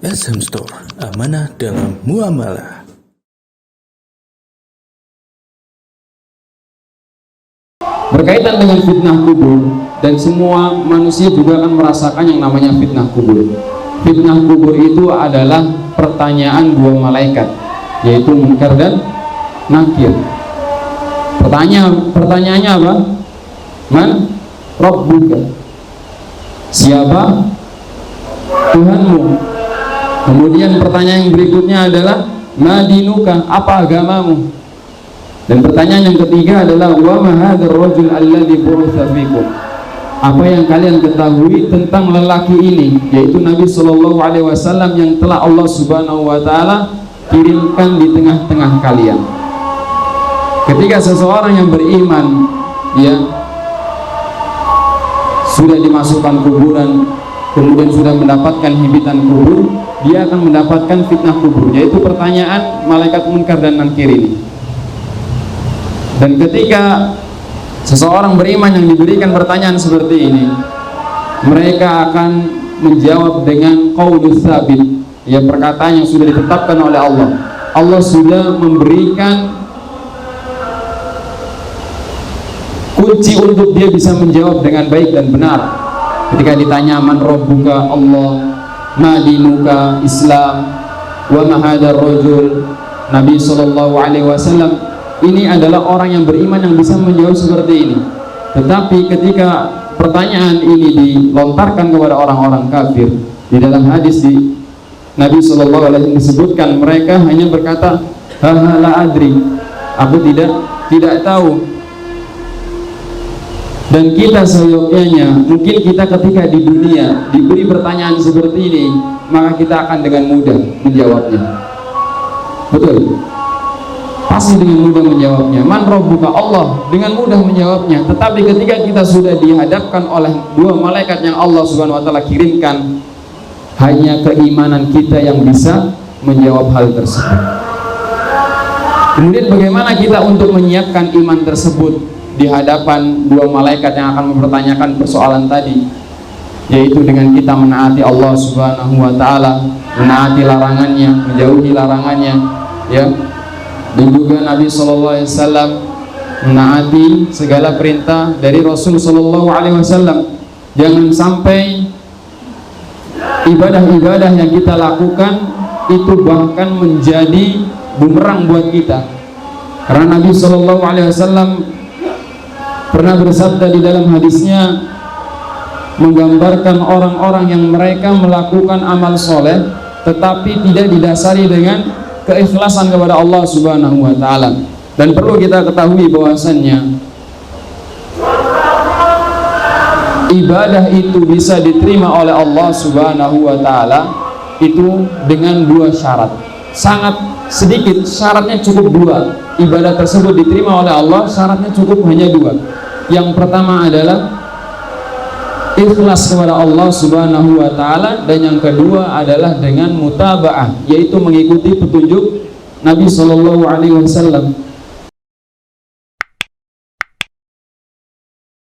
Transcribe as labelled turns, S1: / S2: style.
S1: SM Store, amanah dalam muamalah.
S2: Berkaitan dengan fitnah kubur, dan semua manusia juga akan merasakan yang namanya fitnah kubur. Fitnah kubur itu adalah pertanyaan dua malaikat, yaitu Munkar dan Nakir. Pertanyaannya apa? Man Rabbuka? Siapa Tuhanmu? Kemudian pertanyaan yang berikutnya adalah Madinuka? Apa agamamu? Dan pertanyaan yang ketiga adalah wa ma hadzal rajul alladzi bu'itsa fikum? Apa yang kalian ketahui tentang lelaki ini, yaitu Nabi Shallallahu Alaihi Wasallam yang telah Allah Subhanahu Wa Taala kirimkan di tengah-tengah kalian. Ketika seseorang yang beriman, ya, sudah dimasukkan kuburan, kemudian sudah mendapatkan hibitan kubur, dia akan mendapatkan fitnah kubur, yaitu pertanyaan malaikat Munkar dan Nakir ini. Dan ketika seseorang beriman yang diberikan pertanyaan seperti ini, mereka akan menjawab dengan qaulus tsabit, ya, perkataan yang sudah ditetapkan oleh Allah. Allah sudah memberikan kunci untuk dia bisa menjawab dengan baik dan benar. Ketika ditanya man rabbuka, Allah, madinuka, Islam, wa ma hadzal rajul, Nabi Shallallahu Alaihi Wasallam, ini adalah orang yang beriman yang bisa menjawab seperti ini. Tetapi ketika pertanyaan ini dilontarkan kepada orang-orang kafir, di dalam hadis di Nabi Shallallahu Alaihi Wasallam disebutkan mereka hanya berkata, ha la adri, aku tidak tahu. Dan kita seyogyanya, mungkin kita ketika di dunia diberi pertanyaan seperti ini, maka kita akan dengan mudah menjawabnya. Betul? Pasti dengan mudah menjawabnya. Man rabbuka, Allah, dengan mudah menjawabnya. Tetapi ketika kita sudah dihadapkan oleh dua malaikat yang Allah Subhanahu Wa Taala kirimkan, hanya keimanan kita yang bisa menjawab hal tersebut. Kemudian bagaimana kita untuk menyiapkan iman tersebut di hadapan dua malaikat yang akan mempertanyakan persoalan tadi, yaitu dengan kita menaati Allah Subhanahu Wa Taala, menaati larangannya, menjauhi larangannya, ya. Dan juga Nabi Sallallahu Alaihi Wasallam menaati segala perintah dari Rasul Sallallahu Alaihi Wasallam. Jangan sampai ibadah-ibadah yang kita lakukan itu bahkan menjadi bumerang buat kita, karena Nabi Sallallahu Alaihi Wasallam pernah bersabda di dalam hadisnya, menggambarkan orang-orang yang mereka melakukan amal soleh tetapi tidak didasari dengan keikhlasan kepada Allah Subhanahu Wa Taala. Dan perlu kita ketahui bahwasannya ibadah itu bisa diterima oleh Allah Subhanahu Wa Taala itu dengan dua syarat. Sangat sedikit syaratnya, cukup dua. Ibadah tersebut diterima oleh Allah, syaratnya cukup hanya dua. Yang pertama adalah ikhlas kepada Allah Subhanahu Wa Taala, dan yang kedua adalah dengan mutaba'ah, yaitu mengikuti petunjuk Nabi Sallallahu Alaihi Wasallam.